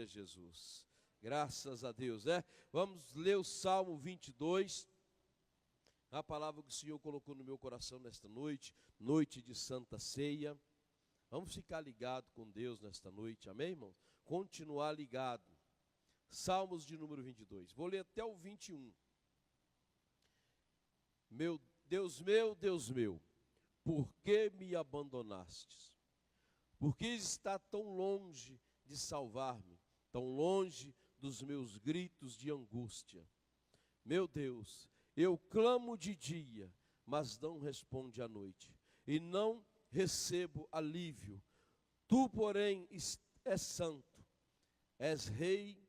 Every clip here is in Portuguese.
Jesus. Graças a Deus, né? Vamos ler o Salmo 22, a palavra que o Senhor colocou no meu coração nesta noite, noite de Santa Ceia. Vamos ficar ligado com Deus nesta noite, amém, irmãos? Continuar ligado. Salmos de número 22, vou ler até o 21. Meu, Deus meu, por que me abandonastes? Por que está tão longe de salvar-me, tão longe dos meus gritos de angústia? Meu Deus, eu clamo de dia, mas não responde à noite, e não recebo alívio. Tu, porém, és santo, és rei,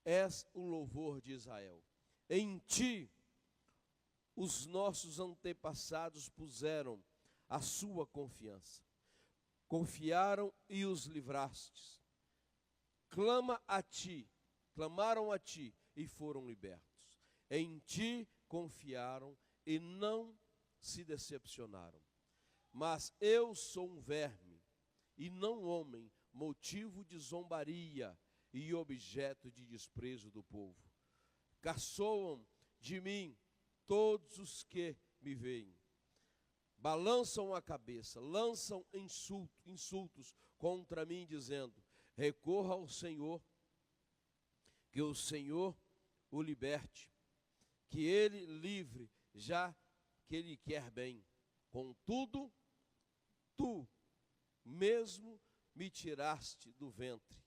és o louvor de Israel. Em ti os nossos antepassados puseram a sua confiança. Confiaram e os livrastes. Clamaram a ti e foram libertos. Em ti confiaram e não se decepcionaram. Mas eu sou um verme e não homem, motivo de zombaria e objeto de desprezo do povo. Caçoam de mim todos os que me veem. Balançam a cabeça, lançam insultos contra mim, dizendo: recorra ao Senhor, que o Senhor o liberte, que ele livre, já que ele quer bem. Contudo, tu mesmo me tiraste do ventre,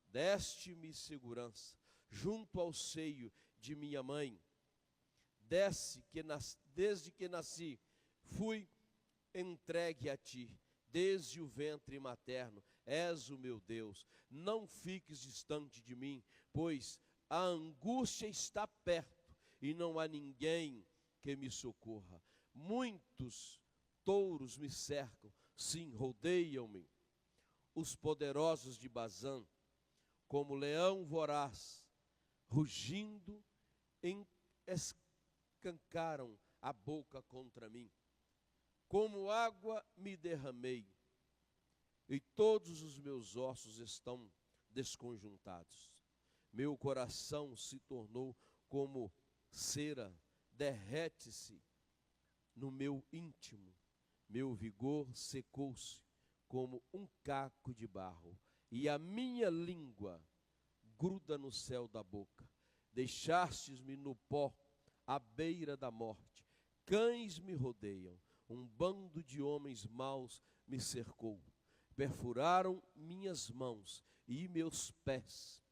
deste-me segurança junto ao seio de minha mãe. Desde que nasci, fui entregue a ti, desde o ventre materno, és o meu Deus. Não fiques distante de mim, pois a angústia está perto e não há ninguém que me socorra. Muitos touros me cercam, sim, rodeiam-me. Os poderosos de Bazã, como leão voraz, rugindo, escancaram a boca contra mim. Como água me derramei, e todos os meus ossos estão desconjuntados. Meu coração se tornou como cera, derrete-se no meu íntimo. Meu vigor secou-se como um caco de barro, e a minha língua gruda no céu da boca. Deixastes-me no pó, à beira da morte. Cães me rodeiam, um bando de homens maus me cercou. Perfuraram minhas mãos e meus pés,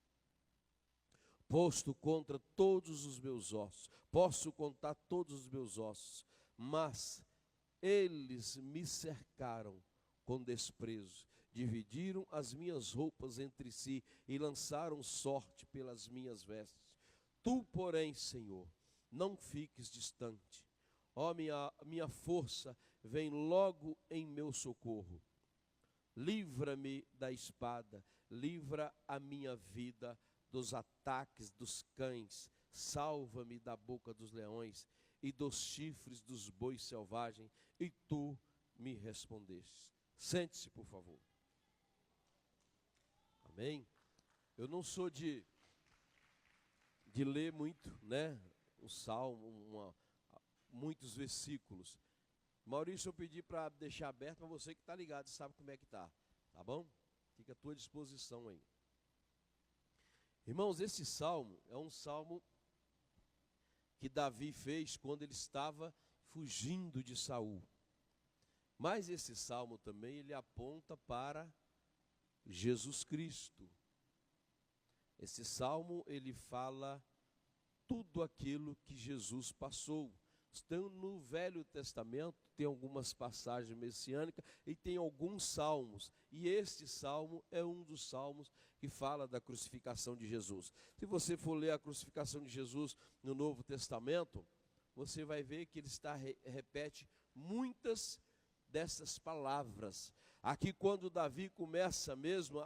posto contra todos os meus ossos. Posso contar todos os meus ossos, mas eles me cercaram com desprezo. Dividiram as minhas roupas entre si e lançaram sorte pelas minhas vestes. Tu, porém, Senhor, não fiques distante. Ó, minha força vem logo em meu socorro. Livra-me da espada, livra a minha vida dos ataques dos cães. Salva-me da boca dos leões e dos chifres dos bois selvagens. E tu me respondeste. Sente-se, por favor. Amém? Eu não sou de ler muito, né? O Salmo, muitos versículos. Maurício, eu pedi para deixar aberto para você que está ligado, sabe como é que está, tá bom? Fica à tua disposição aí. Irmãos, esse salmo é um salmo que Davi fez quando ele estava fugindo de Saul. Mas esse salmo também ele aponta para Jesus Cristo. Esse salmo ele fala tudo aquilo que Jesus passou. Então, no Velho Testamento tem algumas passagens messiânicas e tem alguns salmos. E este salmo é um dos salmos que fala da crucificação de Jesus. Se você for ler a crucificação de Jesus no Novo Testamento, você vai ver que ele repete muitas dessas palavras. Aqui quando Davi começa mesmo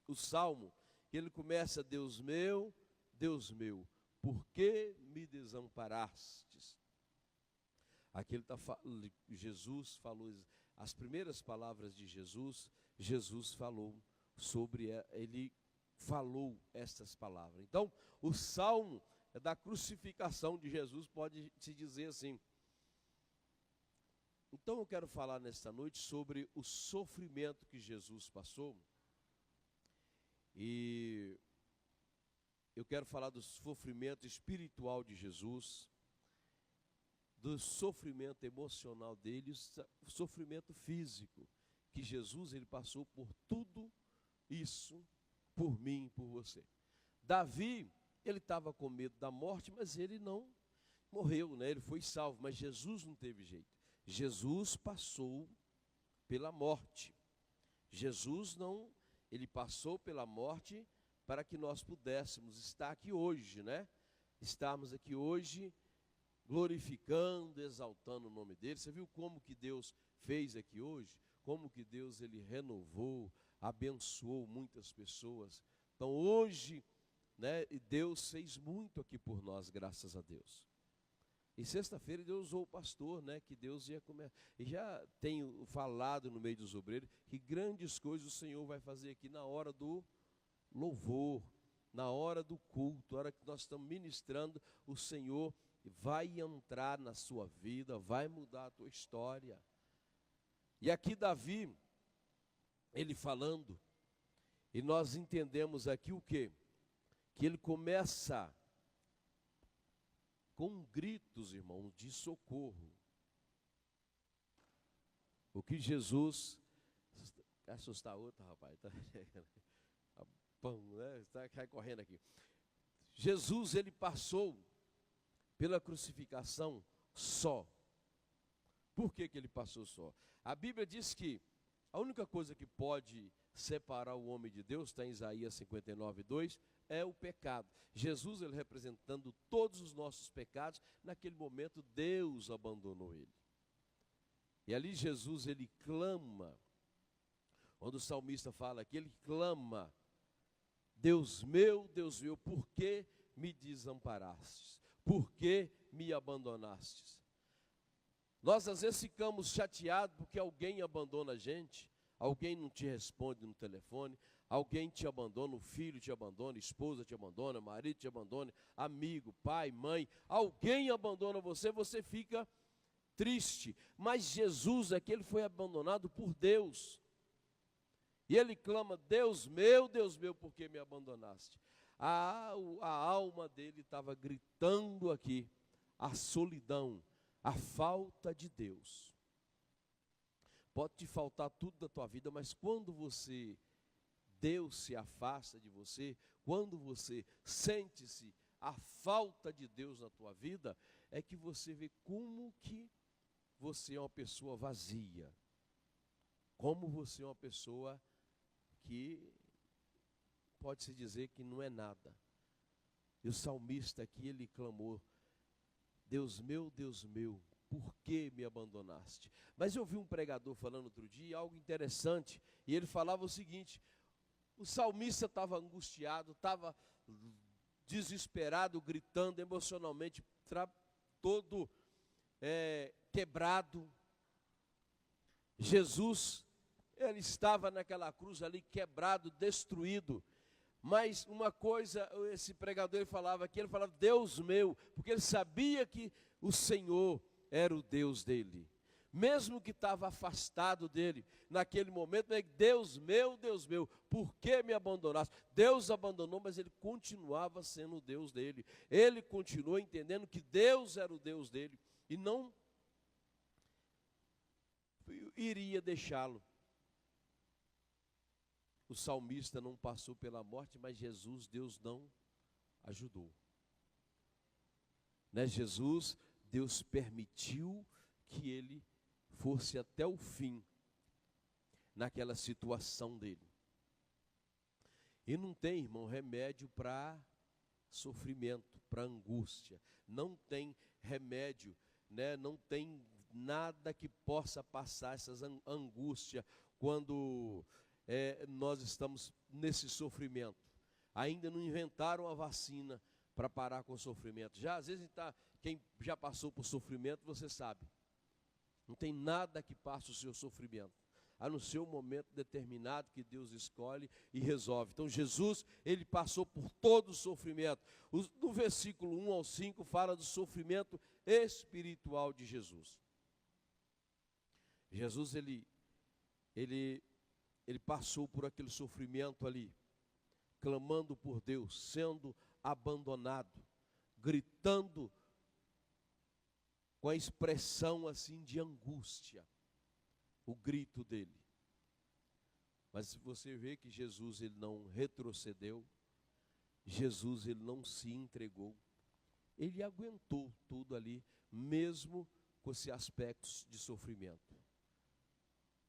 o salmo, ele começa: Deus meu, por que me desamparastes? Aqui ele Jesus falou, as primeiras palavras de Jesus falou ele falou estas palavras. Então, o salmo é da crucificação de Jesus, pode-se dizer assim. Então eu quero falar nesta noite sobre o sofrimento que Jesus passou. E eu quero falar do sofrimento espiritual de Jesus, do sofrimento emocional dele, o sofrimento físico, que Jesus ele passou por tudo isso, por mim e por você. Davi, ele estava com medo da morte, mas ele não morreu, né? Ele foi salvo, mas Jesus não teve jeito. Jesus passou pela morte. Ele passou pela morte para que nós pudéssemos estar aqui hoje, né? Estarmos aqui hoje glorificando, exaltando o nome dele. Você viu como que Deus fez aqui hoje? Como que Deus ele renovou, abençoou muitas pessoas. Então hoje, né, Deus fez muito aqui por nós, graças a Deus. E sexta-feira Deus usou o pastor, né, que Deus ia comer. E já tenho falado no meio dos obreiros que grandes coisas o Senhor vai fazer aqui na hora do louvor, na hora do culto, na hora que nós estamos ministrando, o Senhor vai entrar na sua vida, vai mudar a tua história. E aqui Davi, ele falando, e nós entendemos aqui o quê? Que ele começa com gritos, irmãos, de socorro. O que Jesus... Quer assustar outro, rapaz? Tá bom, né? Está correndo aqui. Jesus, ele passou pela crucificação só. Por que ele passou só? A Bíblia diz que a única coisa que pode separar o homem de Deus, está em Isaías 59:2, é o pecado. Jesus, ele representando todos os nossos pecados, naquele momento Deus abandonou ele. E ali Jesus, ele clama, quando o salmista fala aqui, ele clama: Deus meu, por que me desamparastes? Por que me abandonastes? Nós às vezes ficamos chateados porque alguém abandona a gente, alguém não te responde no telefone, alguém te abandona, o filho te abandona, a esposa te abandona, o marido te abandona, amigo, pai, mãe, alguém abandona você, você fica triste. Mas Jesus aqui, ele foi abandonado por Deus. E ele clama: Deus meu, por que me abandonaste? A alma dele estava gritando aqui, a solidão, a falta de Deus. Pode te faltar tudo da tua vida, mas quando Deus se afasta de você, quando você sente-se a falta de Deus na tua vida, é que você vê como que você é uma pessoa vazia, como você é uma pessoa que pode-se dizer que não é nada. E o salmista aqui, ele clamou: Deus meu, por que me abandonaste? Mas eu vi um pregador falando outro dia algo interessante, e ele falava o seguinte: o salmista estava angustiado, estava desesperado, gritando, emocionalmente todo quebrado. Jesus, ele estava naquela cruz ali, quebrado, destruído. Mas uma coisa, esse pregador ele falava Deus meu, porque ele sabia que o Senhor era o Deus dele. Mesmo que estava afastado dele, naquele momento, Deus meu, por que me abandonaste? Deus abandonou, mas ele continuava sendo o Deus dele. Ele continuou entendendo que Deus era o Deus dele e não iria deixá-lo. O salmista não passou pela morte, mas Jesus, Deus não ajudou. Né? Jesus, Deus permitiu que ele fosse até o fim naquela situação dele. E não tem, irmão, remédio para sofrimento, para angústia. Não tem remédio, né? Não tem nada que possa passar essas angústias quando nós estamos nesse sofrimento. Ainda não inventaram a vacina para parar com o sofrimento. Já às vezes quem já passou por sofrimento, você sabe. Não tem nada que passe o seu sofrimento. a no seu momento determinado que Deus escolhe e resolve. Então Jesus, ele passou por todo o sofrimento. No versículo 1 ao 5 fala do sofrimento espiritual de Jesus. Jesus, ele passou por aquele sofrimento ali, clamando por Deus, sendo abandonado, gritando com a expressão assim de angústia, o grito dele. Mas você vê que Jesus, ele não retrocedeu, Jesus, ele não se entregou, ele aguentou tudo ali, mesmo com esses aspectos de sofrimento.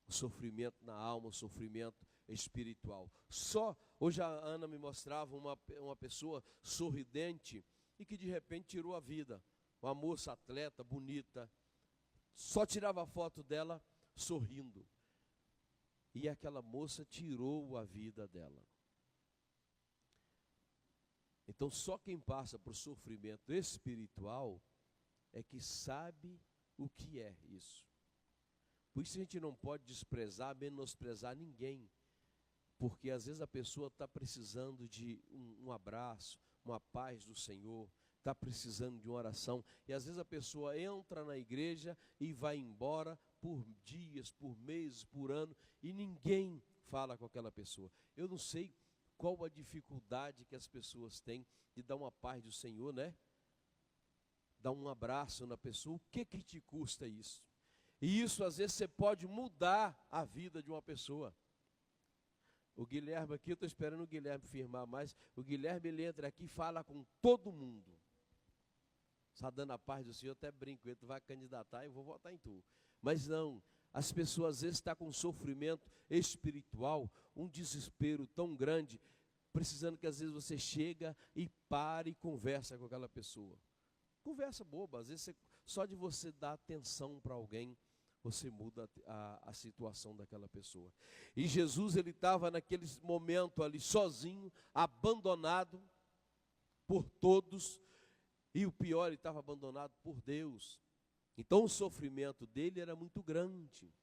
O sofrimento na alma, o sofrimento espiritual. Só, hoje a Ana me mostrava uma pessoa sorridente e que de repente tirou a vida. Uma moça atleta, bonita, só tirava a foto dela sorrindo. E aquela moça tirou a vida dela. Então só quem passa por sofrimento espiritual é que sabe o que é isso. Por isso a gente não pode desprezar, menosprezar ninguém. Porque às vezes a pessoa está precisando de um abraço, uma paz do Senhor, está precisando de uma oração. E às vezes a pessoa entra na igreja e vai embora por dias, por meses, por ano, e ninguém fala com aquela pessoa. Eu não sei qual a dificuldade que as pessoas têm de dar uma paz do Senhor, né? Dar um abraço na pessoa, o que te custa isso? E isso às vezes você pode mudar a vida de uma pessoa. O Guilherme aqui, eu estou esperando o Guilherme firmar mais. O Guilherme, ele entra aqui e fala com todo mundo. Está dando a paz do Senhor, até brinco, tu vai candidatar, eu vou votar em tu. Mas não, as pessoas às vezes estão com um sofrimento espiritual, um desespero tão grande, precisando que às vezes você chega e para e conversa com aquela pessoa. Conversa boba, às vezes só de você dar atenção para alguém, você muda a situação daquela pessoa. E Jesus, ele estava naquele momento ali sozinho, abandonado por todos, e o pior, ele estava abandonado por Deus. Então o sofrimento dele era muito grande,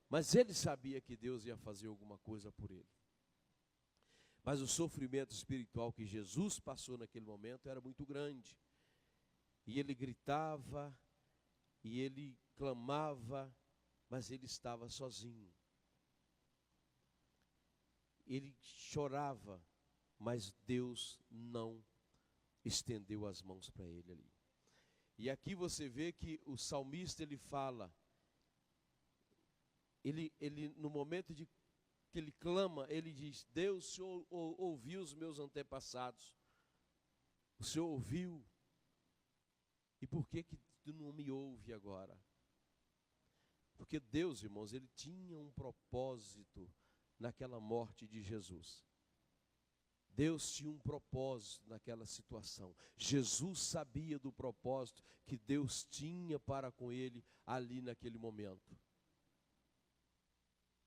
mas ele sabia que Deus ia fazer alguma coisa por ele. Mas o sofrimento espiritual que Jesus passou naquele momento era muito grande. E ele gritava, e ele clamava, mas ele estava sozinho. Ele chorava, mas Deus não estendeu as mãos para ele ali. E aqui você vê que o salmista, ele fala, ele no momento que ele clama, ele diz: Deus, o Senhor ouviu os meus antepassados, o Senhor ouviu, e por que tu não me ouve agora? Porque Deus, irmãos, ele tinha um propósito naquela morte de Jesus. Deus tinha um propósito naquela situação. Jesus sabia do propósito que Deus tinha para com ele ali naquele momento.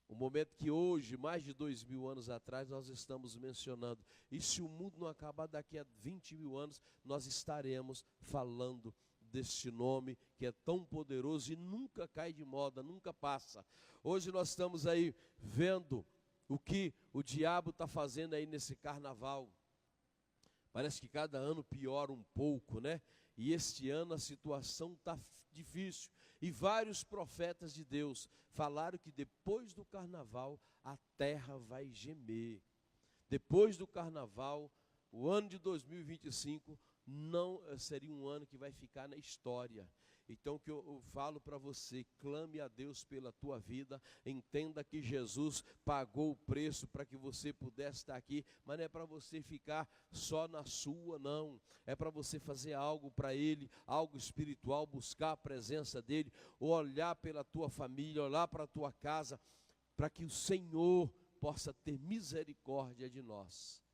O momento que hoje, mais de 2000 anos atrás, nós estamos mencionando. E se o mundo não acabar daqui a 20 mil anos, nós estaremos falando deste nome que é tão poderoso e nunca cai de moda, nunca passa. Hoje nós estamos aí vendo o que o diabo está fazendo aí nesse carnaval. Parece que cada ano piora um pouco, né? E este ano a situação está difícil. E vários profetas de Deus falaram que depois do carnaval a terra vai gemer. Depois do carnaval, o ano de 2025 não seria um ano que vai ficar na história. Então que eu falo para você, clame a Deus pela tua vida, entenda que Jesus pagou o preço para que você pudesse estar aqui, mas não é para você ficar só na sua, não, é para você fazer algo para Ele, algo espiritual, buscar a presença dEle, olhar pela tua família, olhar para a tua casa, para que o Senhor possa ter misericórdia de nós,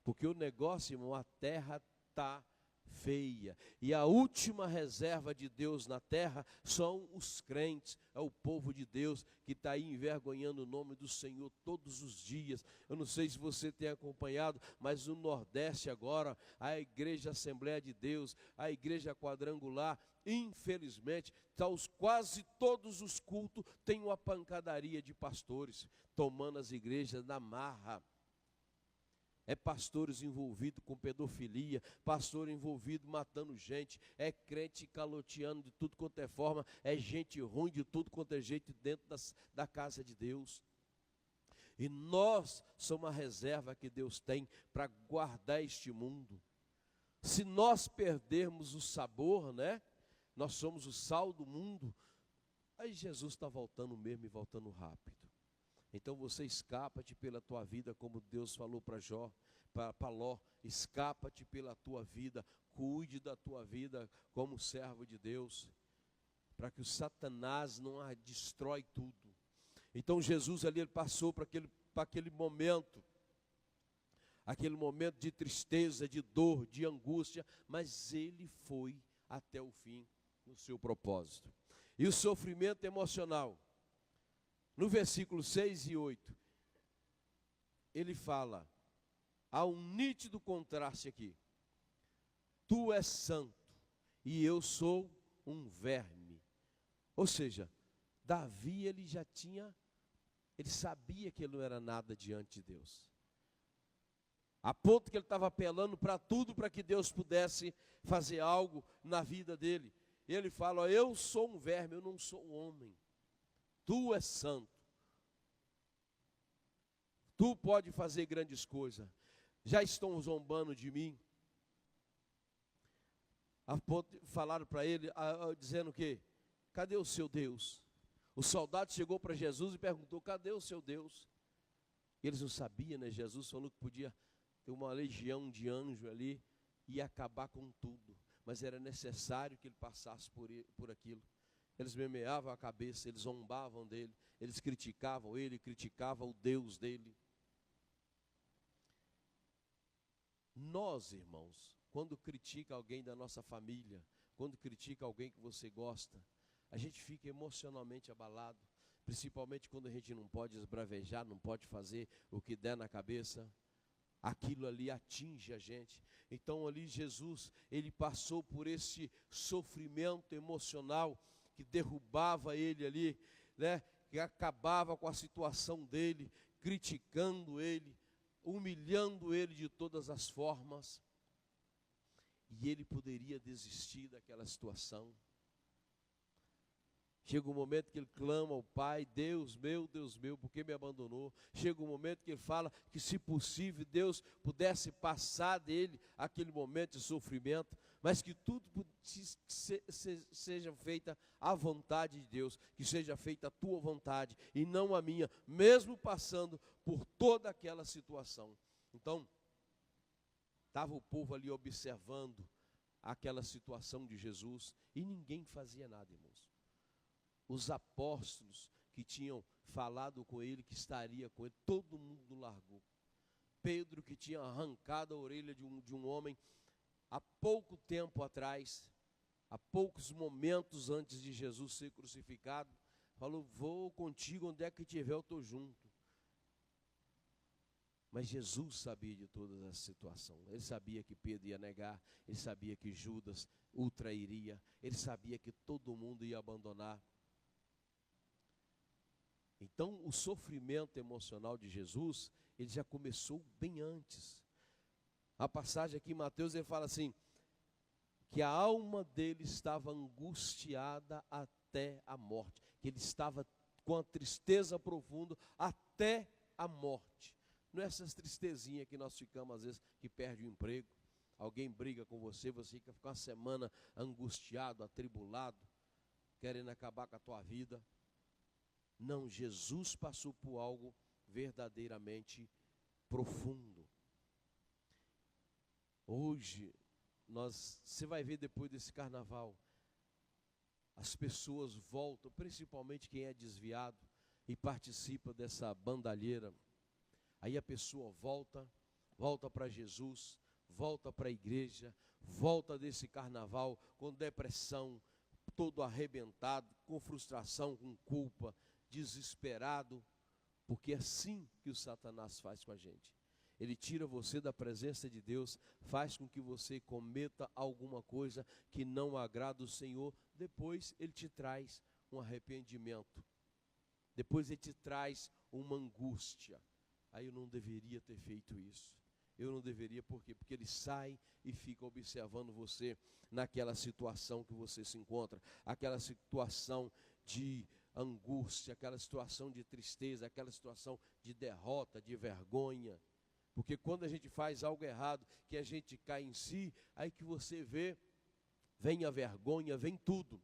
porque o negócio, irmão, a terra está feia. E a última reserva de Deus na terra são os crentes, é o povo de Deus que está aí envergonhando o nome do Senhor todos os dias. Eu não sei se você tem acompanhado, mas no Nordeste agora, a Igreja Assembleia de Deus, a Igreja Quadrangular, infelizmente, quase todos os cultos têm uma pancadaria de pastores, tomando as igrejas na marra. É pastores envolvidos com pedofilia, pastor envolvido matando gente, é crente caloteando de tudo quanto é forma, é gente ruim de tudo quanto é jeito dentro da casa de Deus. E nós somos a reserva que Deus tem para guardar este mundo. Se nós perdermos o sabor, né? Nós somos o sal do mundo, aí Jesus está voltando mesmo e voltando rápido. Então você escapa-te pela tua vida, como Deus falou para Ló, escapa-te pela tua vida, cuide da tua vida como servo de Deus, para que o Satanás não a destrói tudo. Então Jesus ali, ele passou para aquele momento de tristeza, de dor, de angústia, mas ele foi até o fim no seu propósito. E o sofrimento emocional, no versículo 6 e 8, ele fala, há um nítido contraste aqui. Tu és santo e eu sou um verme. Ou seja, Davi, ele sabia que ele não era nada diante de Deus. A ponto que ele estava apelando para tudo para que Deus pudesse fazer algo na vida dele. E ele fala, ó, eu sou um verme, eu não sou um homem. Tu és santo. Tu pode fazer grandes coisas. Já estão zombando de mim. Falaram para ele, dizendo o quê? Cadê o seu Deus? O soldado chegou para Jesus e perguntou, cadê o seu Deus? E eles não sabiam, né? Jesus falou que podia ter uma legião de anjos ali e acabar com tudo. Mas era necessário que ele passasse por aquilo. Eles memeavam a cabeça, eles zombavam dele, eles criticavam ele, criticavam o Deus dele. Nós, irmãos, quando critica alguém da nossa família, quando critica alguém que você gosta, a gente fica emocionalmente abalado, principalmente quando a gente não pode esbravejar, não pode fazer o que der na cabeça. Aquilo ali atinge a gente. Então ali Jesus, ele passou por esse sofrimento emocional que derrubava ele ali, né? Que acabava com a situação dele, criticando ele, humilhando ele de todas as formas. E ele poderia desistir daquela situação. Chega um momento que ele clama ao Pai, Deus meu, por que me abandonou? Chega um momento que ele fala que, se possível, Deus pudesse passar dele aquele momento de sofrimento, mas que tudo seja feita à vontade de Deus, que seja feita a tua vontade e não a minha, mesmo passando por toda aquela situação. Então, estava o povo ali observando aquela situação de Jesus e ninguém fazia nada, irmãos. Os apóstolos que tinham falado com ele, que estaria com ele, todo mundo largou. Pedro, que tinha arrancado a orelha de um homem há pouco tempo atrás, há poucos momentos antes de Jesus ser crucificado, falou, vou contigo, onde é que estiver eu estou junto. Mas Jesus sabia de toda essa situação. Ele sabia que Pedro ia negar, ele sabia que Judas o trairia, ele sabia que todo mundo ia abandonar. Então, o sofrimento emocional de Jesus, ele já começou bem antes. A passagem aqui em Mateus, ele fala assim, que a alma dele estava angustiada até a morte, que ele estava com a tristeza profunda até a morte. Não é essas tristezinhas que nós ficamos, às vezes, que perde o emprego, alguém briga com você, você fica uma semana angustiado, atribulado, querendo acabar com a tua vida. Não, Jesus passou por algo verdadeiramente profundo. Hoje, você vai ver depois desse carnaval, as pessoas voltam, principalmente quem é desviado e participa dessa bandalheira. Aí a pessoa volta para Jesus, volta para a igreja, volta desse carnaval com depressão, todo arrebentado, com frustração, com culpa, desesperado, porque é assim que o Satanás faz com a gente. Ele tira você da presença de Deus, faz com que você cometa alguma coisa que não agrada o Senhor, depois ele te traz um arrependimento, depois ele te traz uma angústia. Aí eu não deveria ter feito isso. Eu não deveria, por quê? Porque ele sai e fica observando você naquela situação que você se encontra, aquela situação de angústia, aquela situação de tristeza, aquela situação de derrota, de vergonha. Porque quando a gente faz algo errado, que a gente cai em si, aí que você vê, vem a vergonha, vem tudo.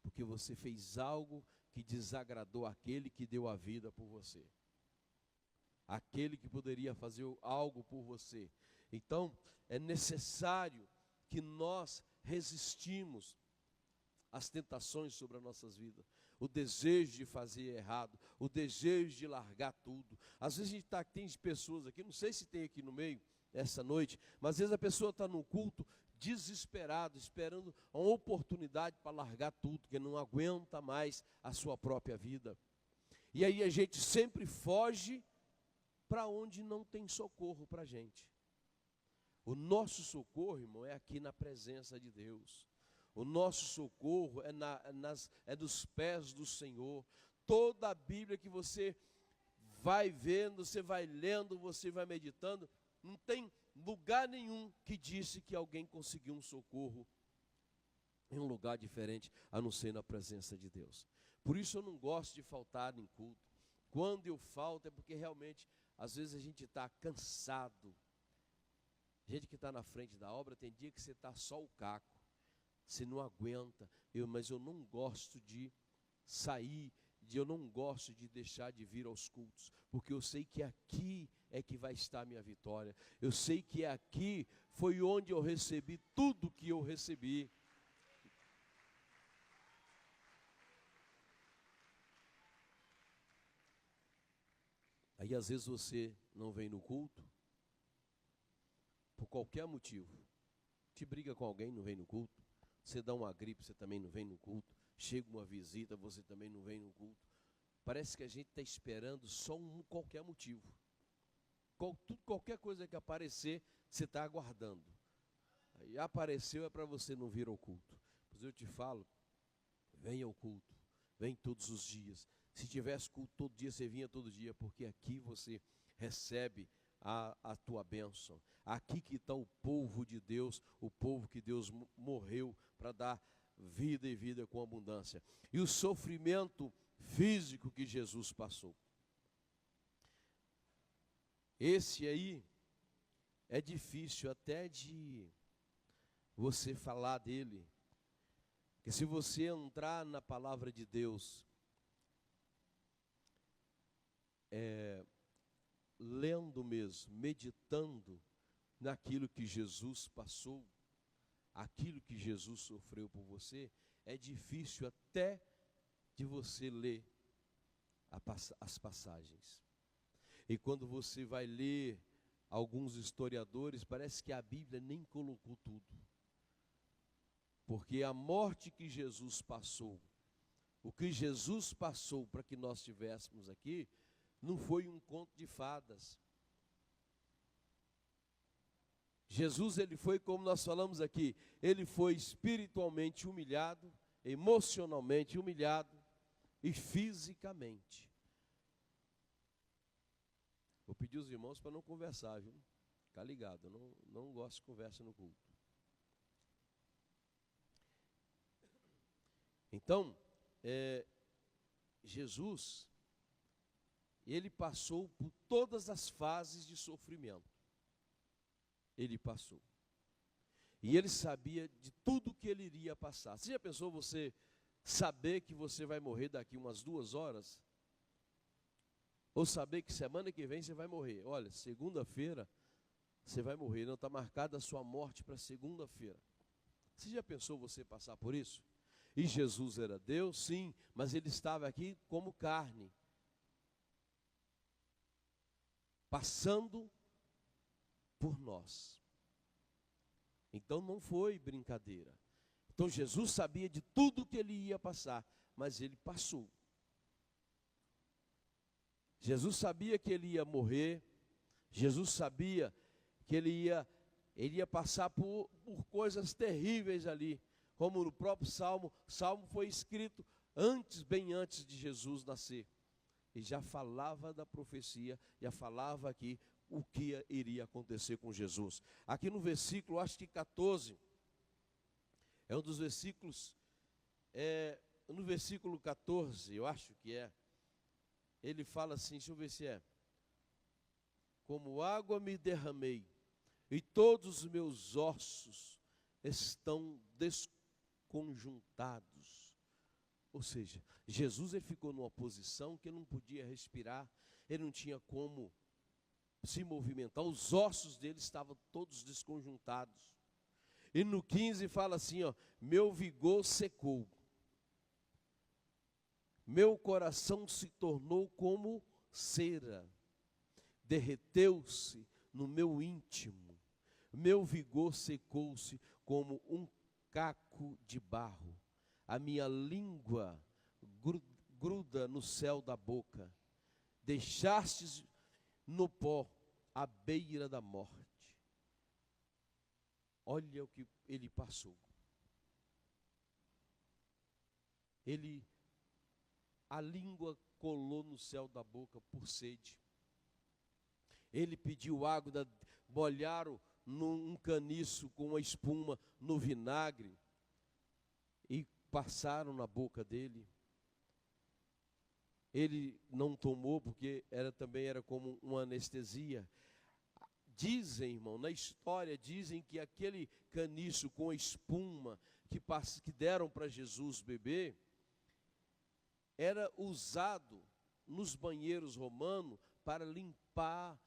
Porque você fez algo que desagradou aquele que deu a vida por você. Aquele que poderia fazer algo por você. Então, é necessário que nós resistimos às tentações sobre as nossas vidas. O desejo de fazer errado, o desejo de largar tudo. Às vezes a gente tem pessoas aqui, não sei se tem aqui no meio, essa noite, mas às vezes a pessoa está no culto desesperado, esperando uma oportunidade para largar tudo, porque não aguenta mais a sua própria vida. E aí a gente sempre foge para onde não tem socorro para a gente. O nosso socorro, irmão, é aqui na presença de Deus. O nosso socorro é dos pés do Senhor. Toda a Bíblia que você vai vendo, você vai lendo, você vai meditando, não tem lugar nenhum que disse que alguém conseguiu um socorro em um lugar diferente, a não ser na presença de Deus. Por isso eu não gosto de faltar em culto. Quando eu falto é porque realmente, às vezes a gente está cansado. Gente que está na frente da obra, tem dia que você está só o caco. Você não aguenta, mas eu não gosto de sair, eu não gosto de deixar de vir aos cultos, porque eu sei que aqui é que vai estar a minha vitória. Eu sei que aqui foi onde eu recebi tudo que eu recebi. Aí às vezes você não vem no culto, por qualquer motivo. Te briga com alguém, não vem no culto. Você dá uma gripe, você também não vem no culto. Chega uma visita, você também não vem no culto. Parece que a gente está esperando só qualquer motivo. Qualquer coisa que aparecer, você está aguardando. Aí apareceu é para você não vir ao culto. Mas eu te falo, venha ao culto, vem todos os dias. Se tivesse culto todo dia, você vinha todo dia, porque aqui você recebe a tua bênção. Aqui que está o povo de Deus, o povo que Deus morreu para dar vida e vida com abundância. E o sofrimento físico que Jesus passou. Esse aí é difícil até de você falar dele. Porque se você entrar na palavra de Deus, lendo mesmo, meditando naquilo que Jesus passou, aquilo que Jesus sofreu por você, é difícil até de você ler as passagens. E quando você vai ler alguns historiadores, parece que a Bíblia nem colocou tudo. Porque a morte que Jesus passou, o que Jesus passou para que nós estivéssemos aqui, não foi um conto de fadas. Jesus, ele foi, como nós falamos aqui, ele foi espiritualmente humilhado, emocionalmente humilhado e fisicamente. Vou pedir os irmãos para não conversar, viu? Fica ligado, eu não gosto de conversa no culto. Então, Jesus, ele passou por todas as fases de sofrimento. Ele passou. E ele sabia de tudo que ele iria passar. Você já pensou você saber que você vai morrer daqui umas 2 horas? Ou saber que semana que vem você vai morrer? Olha, segunda-feira você vai morrer. Não está marcada a sua morte para segunda-feira. Você já pensou você passar por isso? E Jesus era Deus, sim, mas ele estava aqui como carne. Passando por nós. Então não foi brincadeira. Então Jesus sabia de tudo que ele ia passar, mas ele passou. Jesus sabia que ele ia morrer, Jesus sabia que ele ia passar por coisas terríveis ali, como no próprio Salmo. Salmo foi escrito bem antes de Jesus nascer. E já falava da profecia, já falava aqui o que iria acontecer com Jesus. Aqui no versículo, acho que 14, é um dos versículos, no versículo 14, eu acho que ele fala assim, deixa eu ver se é. Como água me derramei, e todos os meus ossos estão desconjuntados. Ou seja, Jesus ele ficou numa posição que ele não podia respirar, ele não tinha como se movimentar, os ossos dele estavam todos desconjuntados. E no 15 fala assim, meu vigor secou, meu coração se tornou como cera, derreteu-se no meu íntimo, meu vigor secou-se como um caco de barro, a minha língua gruda no céu da boca, deixastes no pó à beira da morte. Olha o que ele passou. A língua colou no céu da boca por sede. Ele pediu água, molharam num caniço com uma espuma no vinagre e passaram na boca dele. Ele não tomou porque também era como uma anestesia. Dizem, irmão, na história, dizem que aquele caniço com espuma que deram para Jesus beber, era usado nos banheiros romanos para limpar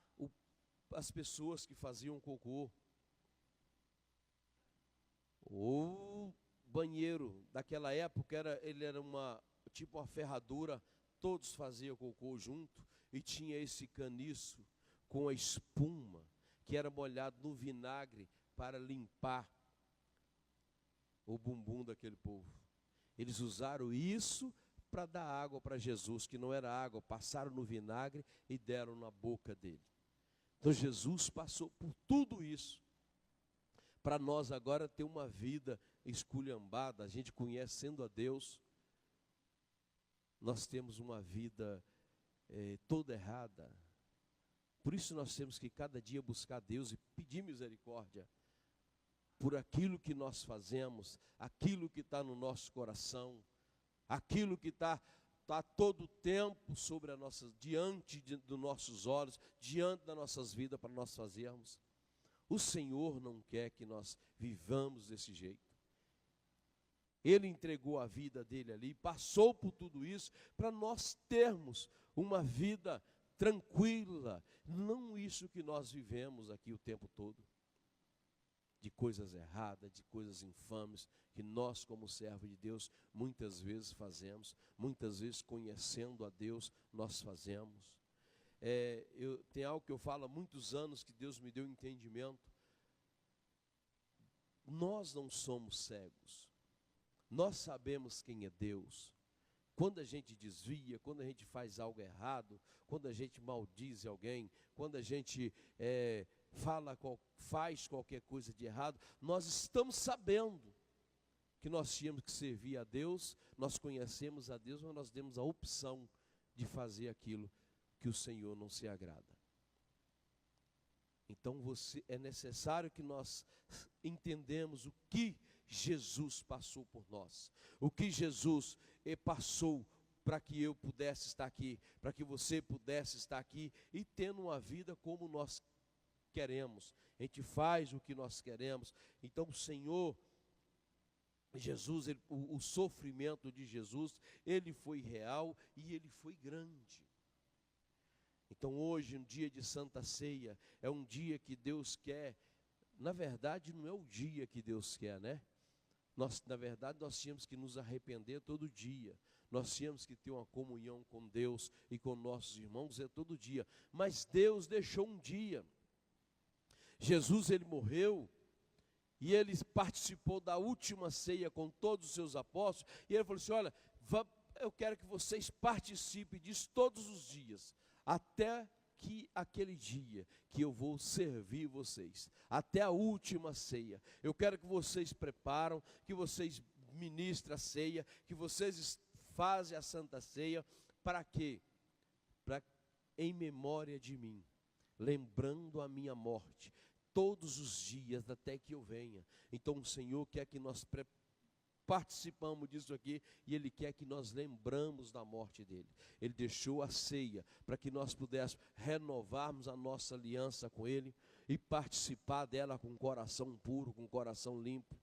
as pessoas que faziam cocô. O banheiro daquela época, ele era tipo uma ferradura, todos faziam cocô junto, e tinha esse caniço com a espuma, que era molhado no vinagre para limpar o bumbum daquele povo. Eles usaram isso para dar água para Jesus, que não era água, passaram no vinagre e deram na boca dele. Então Jesus passou por tudo isso, para nós agora ter uma vida esculhambada. A gente conhecendo a Deus, nós temos uma vida toda errada. Por isso nós temos que cada dia buscar Deus e pedir misericórdia por aquilo que nós fazemos, aquilo que está no nosso coração, aquilo que está todo o tempo diante dos nossos olhos, diante das nossas vidas para nós fazermos. O Senhor não quer que nós vivamos desse jeito. Ele entregou a vida dele ali, passou por tudo isso para nós termos uma vida tranquila, não isso que nós vivemos aqui o tempo todo, de coisas erradas, de coisas infames, que nós como servos de Deus muitas vezes fazemos, muitas vezes conhecendo a Deus nós fazemos. Tem algo que eu falo há muitos anos que Deus me deu entendimento. Nós não somos cegos, nós sabemos quem é Deus. Quando a gente desvia, quando a gente faz algo errado, quando a gente maldiz alguém, quando a gente faz qualquer coisa de errado, nós estamos sabendo que nós tínhamos que servir a Deus, nós conhecemos a Deus, mas nós temos a opção de fazer aquilo que o Senhor não se agrada. Então é necessário que nós entendamos o que Jesus passou por nós, o que Jesus passou para que eu pudesse estar aqui, para que você pudesse estar aqui e tendo uma vida como nós queremos. A gente faz o que nós queremos. Então o Senhor Jesus, o sofrimento de Jesus, ele foi real e ele foi grande. Então hoje, um dia de Santa Ceia, é um dia que Deus quer. Na verdade, não é o dia que Deus quer, né? Na verdade, nós tínhamos que nos arrepender todo dia. Nós tínhamos que ter uma comunhão com Deus e com nossos irmãos todo dia. Mas Deus deixou um dia. Jesus, ele morreu e ele participou da última ceia com todos os seus apóstolos, e ele falou assim: olha, eu quero que vocês participem disso todos os dias, até que aquele dia que eu vou servir vocês, até a última ceia. Eu quero que vocês preparam, que vocês ministrem a ceia, que vocês fazem a Santa Ceia. Para quê? Para em memória de mim, lembrando a minha morte, todos os dias até que eu venha. Então o Senhor quer que nós participamos disso aqui, e Ele quer que nós lembramos da morte dele. Ele deixou a ceia para que nós pudéssemos renovarmos a nossa aliança com Ele e participar dela com coração puro, com coração limpo,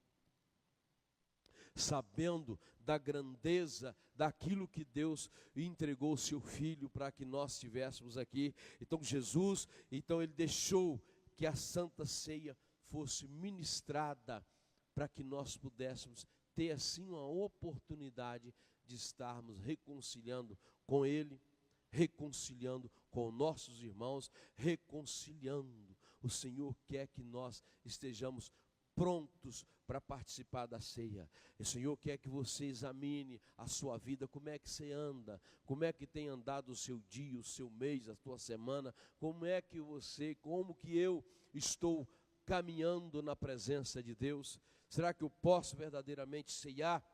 sabendo da grandeza daquilo que Deus entregou o seu Filho para que nós estivéssemos aqui. Então Jesus, ele deixou que a Santa Ceia fosse ministrada para que nós pudéssemos ter assim uma oportunidade de estarmos reconciliando com Ele, reconciliando com nossos irmãos, reconciliando. O Senhor quer que nós estejamos prontos para participar da ceia. O Senhor quer que você examine a sua vida, como é que você anda, como é que tem andado o seu dia, o seu mês, a tua semana, como que eu estou caminhando na presença de Deus. Será que eu posso verdadeiramente ceiar?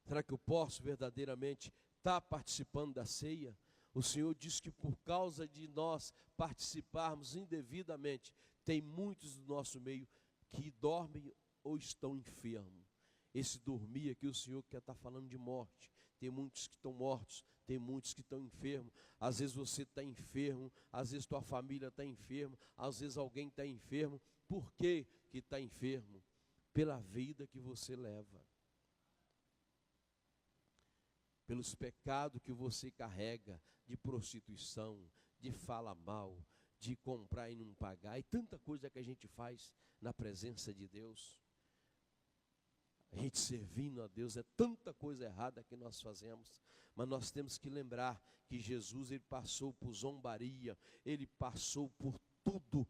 Será que eu posso verdadeiramente estar participando da ceia? O Senhor diz que por causa de nós participarmos indevidamente, tem muitos do nosso meio que dormem ou estão enfermos. Esse dormir aqui, o Senhor quer estar falando de morte. Tem muitos que estão mortos, tem muitos que estão enfermos. Às vezes você está enfermo, às vezes tua família está enferma, às vezes alguém está enfermo. Por que está enfermo? Pela vida que você leva, pelos pecados que você carrega, de prostituição, de falar mal, de comprar e não pagar, e tanta coisa que a gente faz na presença de Deus. A gente servindo a Deus, é tanta coisa errada que nós fazemos, mas nós temos que lembrar que Jesus, ele passou por zombaria, ele passou por tudo,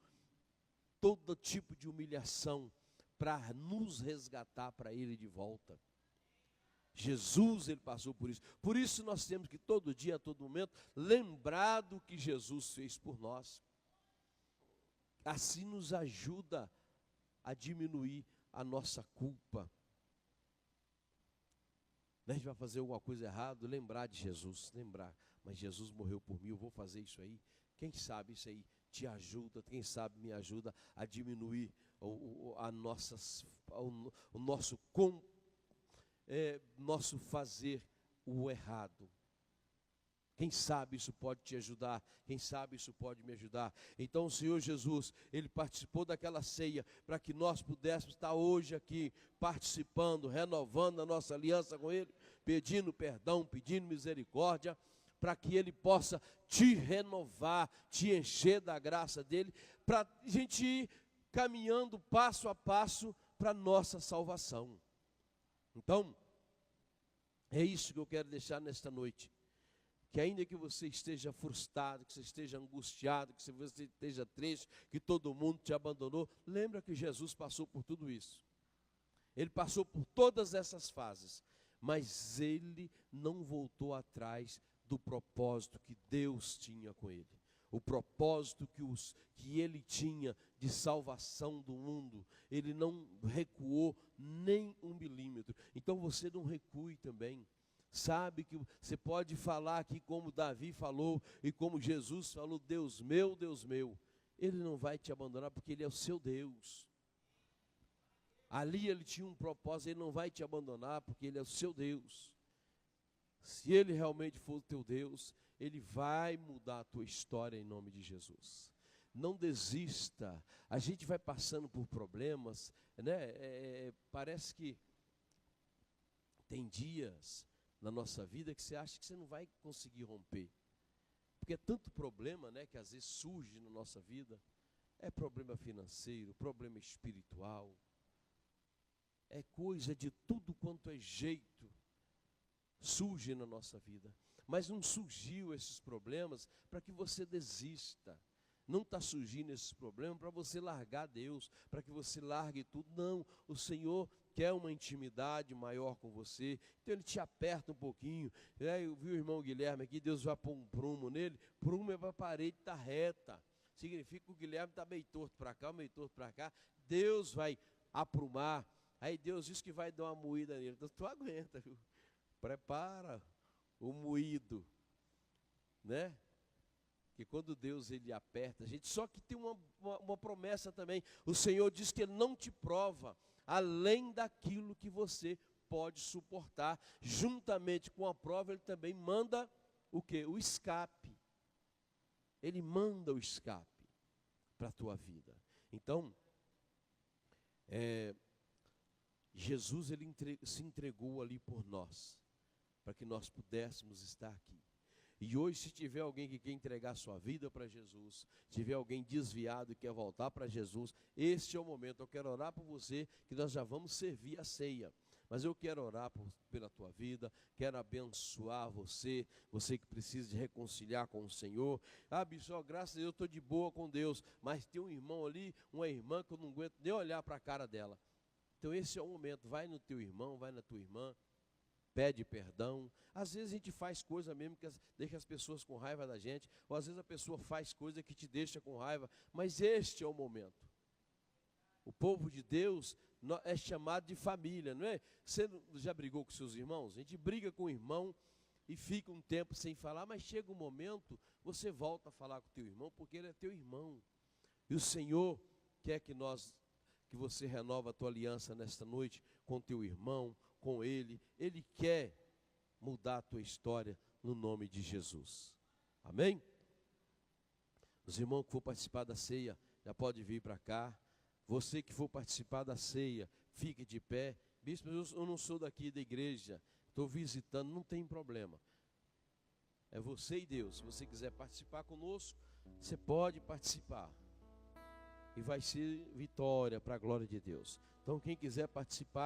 todo tipo de humilhação, para nos resgatar para Ele de volta. Jesus, ele passou por isso. Por isso nós temos que todo dia, a todo momento, lembrar do que Jesus fez por nós. Assim nos ajuda a diminuir a nossa culpa. A gente vai fazer alguma coisa errada, lembrar de Jesus, lembrar. Mas Jesus morreu por mim, eu vou fazer isso aí. Quem sabe isso aí te ajuda, quem sabe me ajuda a diminuir nosso fazer o errado. Quem sabe isso pode te ajudar, quem sabe isso pode me ajudar. Então o Senhor Jesus, ele participou daquela ceia para que nós pudéssemos estar hoje aqui participando, renovando a nossa aliança com Ele, pedindo perdão, pedindo misericórdia, para que Ele possa te renovar, te encher da graça dEle, para a gente ir caminhando passo a passo para a nossa salvação. Então, é isso que eu quero deixar nesta noite. Que ainda que você esteja frustrado, que você esteja angustiado, que você esteja triste, que todo mundo te abandonou, lembra que Jesus passou por tudo isso. Ele passou por todas essas fases, mas ele não voltou atrás do propósito que Deus tinha com ele. O propósito que ele tinha de salvação do mundo, ele não recuou nem 1 milímetro. Então você não recue também. Sabe que você pode falar aqui como Davi falou e como Jesus falou: Deus meu, Ele não vai te abandonar porque Ele é o seu Deus. Ali Ele tinha um propósito, Ele não vai te abandonar porque Ele é o seu Deus. Se Ele realmente for o teu Deus, Ele vai mudar a tua história em nome de Jesus. Não desista. A gente vai passando por problemas, né? Parece que tem dias na nossa vida que você acha que você não vai conseguir romper. Porque é tanto problema, né, que às vezes surge na nossa vida. É problema financeiro, problema espiritual. É coisa de tudo quanto é jeito. Surge na nossa vida. Mas não surgiu esses problemas para que você desista. não está surgindo esses problemas para você largar Deus, para que você largue tudo. Não, o Senhor quer uma intimidade maior com você, então Ele te aperta um pouquinho. Eu vi o irmão Guilherme aqui, Deus vai pôr um prumo nele, prumo é para a parede estar reta, significa que o Guilherme está meio torto para cá, meio torto para cá, Deus vai aprumar, aí Deus diz que vai dar uma moída nele, então tu aguenta, viu? Prepara o moído, né? Que quando Deus ele aperta a gente, só que tem uma promessa também, o Senhor diz que Ele não te prova além daquilo que você pode suportar, juntamente com a prova Ele também manda o quê? O escape, Ele manda o escape para a tua vida. Então, Jesus ele se entregou ali por nós, para que nós pudéssemos estar aqui. E hoje, se tiver alguém que quer entregar sua vida para Jesus, se tiver alguém desviado e quer voltar para Jesus, este é o momento. Eu quero orar por você, que nós já vamos servir a ceia. Mas eu quero orar pela tua vida, quero abençoar você, você que precisa de reconciliar com o Senhor. Ah, bicho, graças a Deus eu estou de boa com Deus, mas tem um irmão ali, uma irmã que eu não aguento nem olhar para a cara dela. Então esse é o momento, vai no teu irmão, vai na tua irmã, pede perdão. Às vezes a gente faz coisa mesmo que deixa as pessoas com raiva da gente, ou às vezes a pessoa faz coisa que te deixa com raiva, mas este é o momento. O povo de Deus é chamado de família, não é? Você já brigou com seus irmãos? A gente briga com o irmão e fica um tempo sem falar, mas chega um momento, você volta a falar com o teu irmão, porque ele é teu irmão. E o Senhor quer que você renova a tua aliança nesta noite com o teu irmão, com ele. Ele quer mudar a tua história no nome de Jesus. Amém? Os irmãos que for participar da ceia, já pode vir para cá. Você que for participar da ceia, fique de pé. Bispo, eu não sou daqui da igreja, estou visitando, não tem problema. É você e Deus. Se você quiser participar conosco, você pode participar. E vai ser vitória para a glória de Deus. Então quem quiser participar,